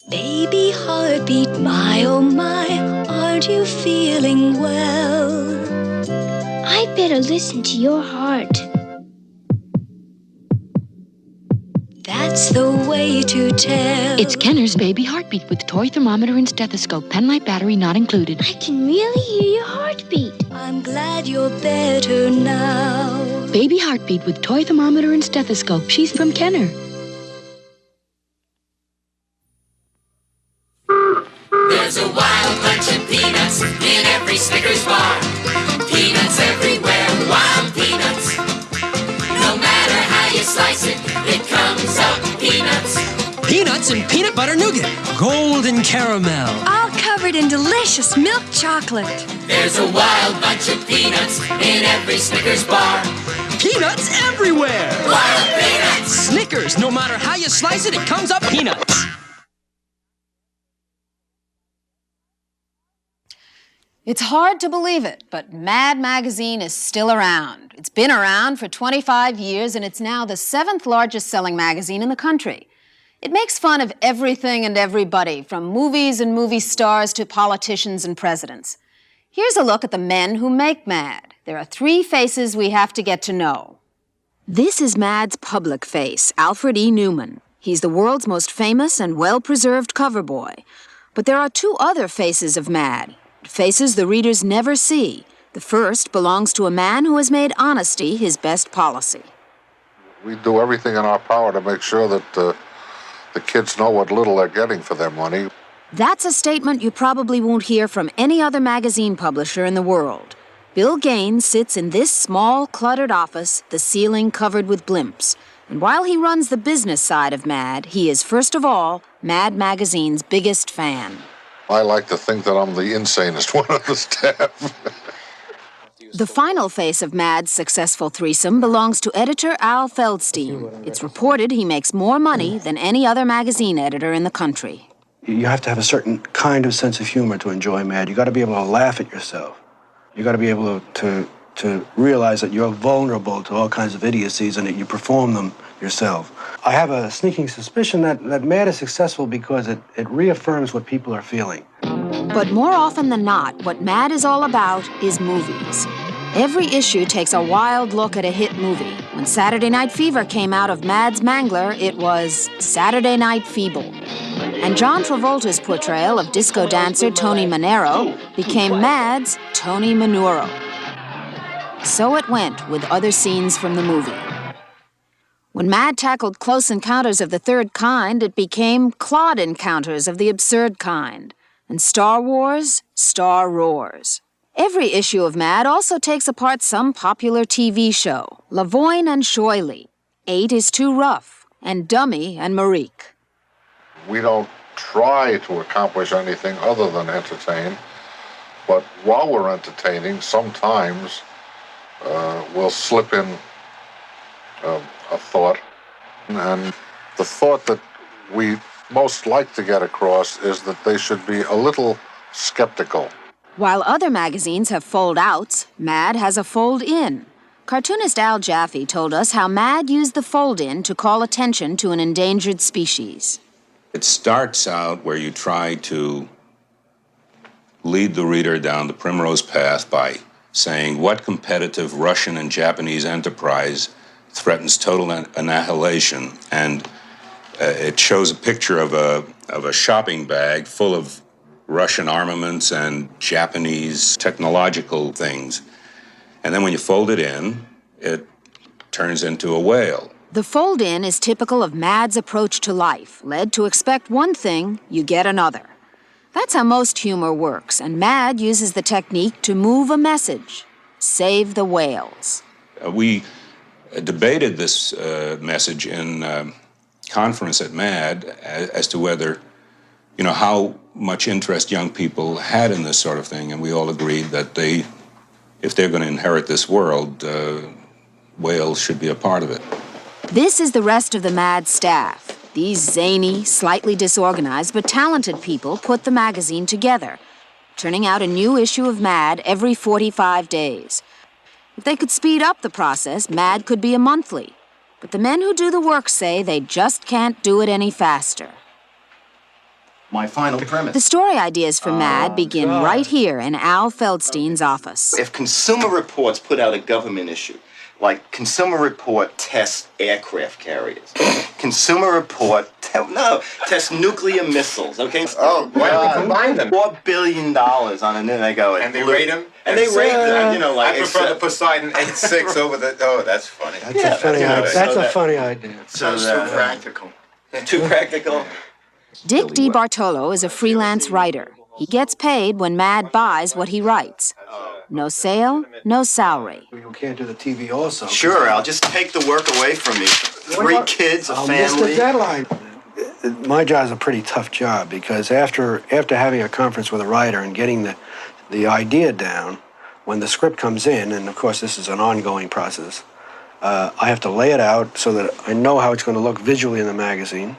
Baby heartbeat, my oh my, aren't you feeling well? I'd better listen to your heart. That's the way to tell. It's Kenner's Baby Heartbeat with toy thermometer and stethoscope, penlight battery not included. I can really hear your heartbeat. I'm glad you're better now. Baby Heartbeat with toy thermometer and stethoscope. She's from Kenner. There's a wild bunch of peanuts in every Snickers bar. Peanuts everywhere, wild peanuts. No matter how you slice it, it comes up peanuts. Peanuts and peanut butter nougat. Golden caramel. All covered in delicious milk chocolate. There's a wild bunch of peanuts in every Snickers bar. Peanuts everywhere. Wild peanuts! Snickers, no matter how you slice it, it comes up peanuts. It's hard to believe it, but Mad Magazine is still around. It's been around for 25 years, and it's now the 7th largest selling magazine in the country. It makes fun of everything and everybody, from movies and movie stars to politicians and presidents. Here's a look at the men who make Mad. There are 3 faces we have to get to know. This is Mad's public face, Alfred E. Newman. He's the world's most famous and well-preserved cover boy. But there are 2 other faces of Mad. Faces the readers never see. The first belongs to a man who has made honesty his best policy. We do everything in our power to make sure that the kids know what little they're getting for their money. That's a statement you probably won't hear from any other magazine publisher in the world. Bill Gaines sits in this small, cluttered office, the ceiling covered with blimps. And while he runs the business side of Mad, he is, first of all, Mad Magazine's biggest fan. I like to think that I'm the insanest one on the staff. The final face of Mad's successful threesome belongs to editor Al Feldstein. It's reported he makes more money than any other magazine editor in the country. You have to have a certain kind of sense of humor to enjoy Mad. You got to be able to laugh at yourself. You got to be able to realize that you're vulnerable to all kinds of idiocies and that you perform them yourself. I have a sneaking suspicion that Mad is successful because it reaffirms what people are feeling. But more often than not, what Mad is all about is movies. Every issue takes a wild look at a hit movie. When Saturday Night Fever came out of Mad's Mangler, it was Saturday Night Feeble. And John Travolta's portrayal of disco dancer Tony Manero became Mad's Tony Manuro. So it went with other scenes from the movie. When Mad tackled Close Encounters of the Third Kind, it became Claude Encounters of the Absurd Kind. And Star Wars, Star Roars. Every issue of Mad also takes apart some popular TV show, Lavoine and Shoily, 8 is Too Rough, and Dummy and Marique. We don't try to accomplish anything other than entertain, but while we're entertaining, sometimes we'll slip in a thought. And the thought that we most like to get across is that they should be a little skeptical. While other magazines have fold-outs, Mad has a fold-in. Cartoonist Al Jaffe told us how Mad used the fold-in to call attention to an endangered species. It starts out where you try to lead the reader down the primrose path by saying what competitive Russian and Japanese enterprise threatens total annihilation, and it shows a picture of a shopping bag full of Russian armaments and Japanese technological things. And then when you fold it in, it turns into a whale. The fold-in is typical of Mad's approach to life. Led to expect one thing, you get another. That's how most humor works, and Mad uses the technique to move a message. Save the whales. We debated this message in conference at Mad as to whether, how much interest young people had in this sort of thing, and we all agreed that if they're going to inherit this world, whales should be a part of it. This is the rest of the Mad staff. These zany, slightly disorganized, but talented people put the magazine together, turning out a new issue of Mad every 45 days. If they could speed up the process, Mad could be a monthly. But the men who do the work say they just can't do it any faster. my final premise. The story ideas for Mad begin right here in Al Feldstein's office. If Consumer Reports put out a government issue, like Consumer Report tests aircraft carriers, Consumer Report tests nuclear missiles, okay? Oh, why don't we combine them? $4 billion on it, and they go... And they rate them? And they rate them, you know, like... I prefer the Poseidon 8.6 over the... Oh, that's funny. That's a funny idea. Sounds too practical. Too practical? Dick DiBartolo is a freelance writer. He gets paid when Mad buys what he writes. No sale, no salary. You can't do the TV also. Sure, I'll just take the work away from me. 3 kids, a family. Miss the deadline. My job is a pretty tough job because after having a conference with a writer and getting the idea down, when the script comes in, and of course this is an ongoing process, I have to lay it out so that I know how it's going to look visually in the magazine.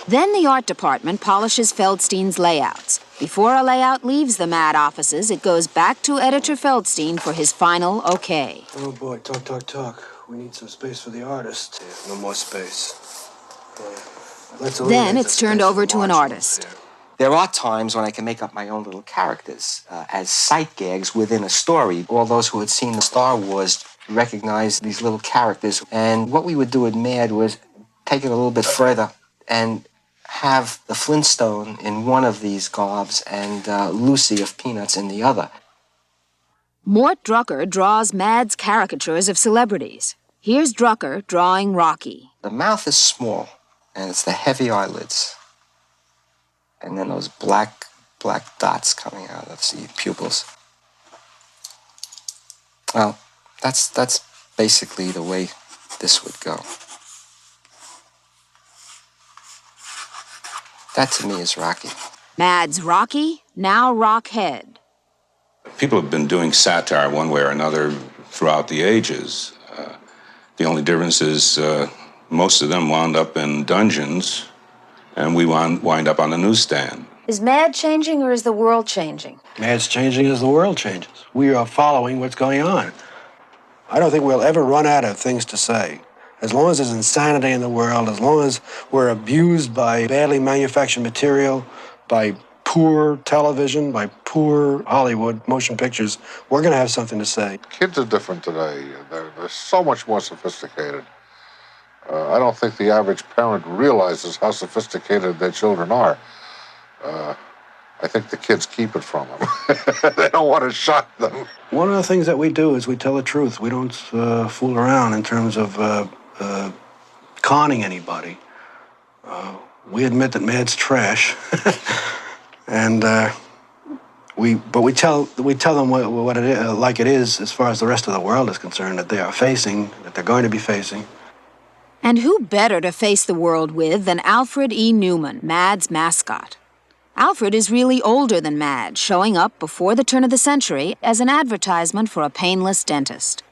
Then the art department polishes Feldstein's layouts. Before a layout leaves the Mad offices, it goes back to editor Feldstein for his final okay. Oh boy, talk. We need some space for the artist. No more space. Then it's turned over to an artist. There are times when I can make up my own little characters as sight gags within a story. All those who had seen the Star Wars recognize these little characters. And what we would do at Mad was take it a little bit further and have the Flintstone in one of these gobs and Lucy of Peanuts in the other. Mort Drucker draws Mad's caricatures of celebrities. Here's Drucker drawing Rocky. The mouth is small, and it's the heavy eyelids. And then those black dots coming out of the pupils. Well, that's basically the way this would go. That, to me, is Rocky. Mad's Rocky, now Rockhead. People have been doing satire one way or another throughout the ages. The only difference is most of them wound up in dungeons, and we wind up on the newsstand. Is Mad changing or is the world changing? Mad's changing as the world changes. We are following what's going on. I don't think we'll ever run out of things to say. As long as there's insanity in the world, as long as we're abused by badly manufactured material, by poor television, by poor Hollywood motion pictures, we're going to have something to say. Kids are different today. They're so much more sophisticated. I don't think the average parent realizes how sophisticated their children are. I think the kids keep it from them. They don't want to shock them. One of the things that we do is we tell the truth. We don't fool around in terms of conning anybody. We admit that Mad's trash, and we tell them what it is, like it is, as far as the rest of the world is concerned, that they are facing, that they're going to be facing. And who better to face the world with than Alfred E. Newman, Mad's mascot? Alfred is really older than Mad, showing up before the turn of the century as an advertisement for a painless dentist.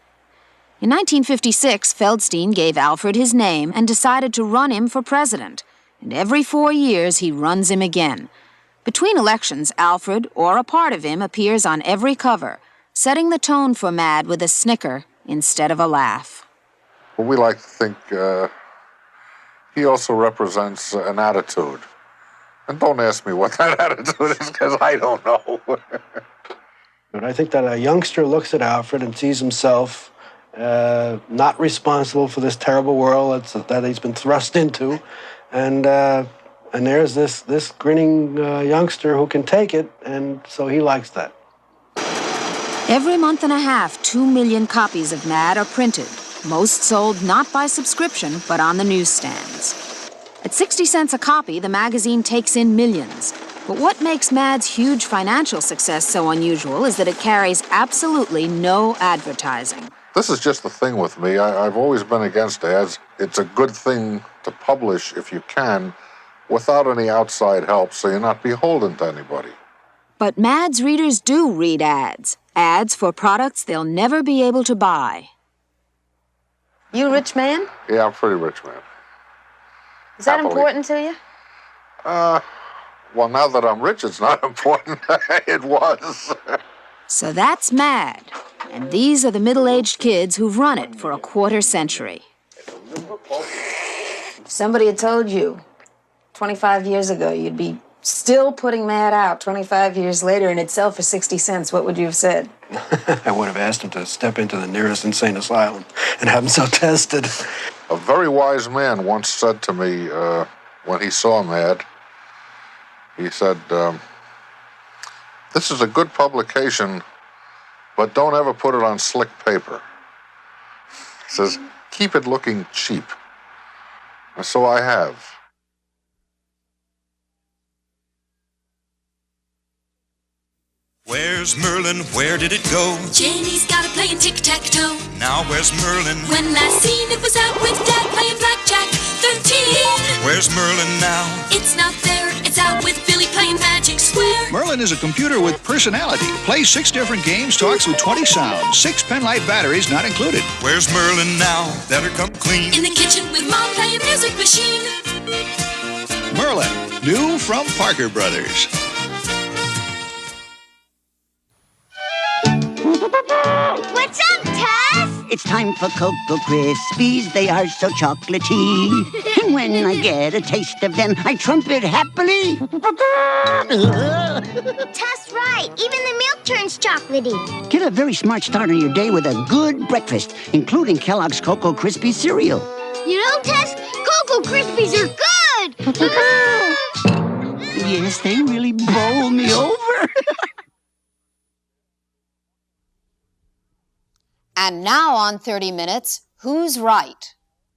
In 1956, Feldstein gave Alfred his name and decided to run him for president. And every 4 years, he runs him again. Between elections, Alfred, or a part of him, appears on every cover, setting the tone for Mad with a snicker instead of a laugh. Well, we like to think he also represents an attitude. And don't ask me what that attitude is, because I don't know. But I think that a youngster looks at Alfred and sees himself not responsible for this terrible world that he's been thrust into, and there's this grinning youngster who can take it, and so he likes that. Every month and a half, 2 million copies of Mad are printed, most sold not by subscription, but on the newsstands. At 60 cents a copy, the magazine takes in millions. But what makes Mad's huge financial success so unusual is that it carries absolutely no advertising. This is just the thing with me. I've always been against ads. It's a good thing to publish, if you can, without any outside help, so you're not beholden to anybody. But Mad's readers do read ads. Ads for products they'll never be able to buy. You a rich man? Yeah, I'm a pretty rich man. Is that Happily. important to you? Well, now that I'm rich, it's not important. It was. So that's Mad. And these are the middle-aged kids who've run it for a quarter century. If somebody had told you 25 years ago you'd be still putting Mad out 25 years later and it'd sell for 60 cents, what would you have said? I would have asked him to step into the nearest insane asylum and have himself tested. A very wise man once said to me when he saw Mad, he said, this is a good publication, but don't ever put it on slick paper. He says, keep it looking cheap. And so I have. Where's Merlin? Where did it go? Janie's got it playing tic-tac-toe. Now where's Merlin? When last seen, it was out with Dad playing blackjack 13. Where's Merlin now? It's not there, it's out with Billy playing Magic Square. Merlin is a computer with personality. Plays 6 different games, talks with 20 sounds. 6 penlight batteries not included. Where's Merlin now? Better come clean. In the kitchen with Mom playing Music Machine. Merlin, new from Parker Brothers. What's up, Tess? It's time for Cocoa Krispies. They are so chocolatey. And when I get a taste of them, I trumpet happily. Tess, right. Even the milk turns chocolatey. Get a very smart start on your day with a good breakfast, including Kellogg's Cocoa Krispies cereal. You know, Tess, Cocoa Krispies are good. Yes, they really bowl me over. And now on 30 Minutes, Who's Right?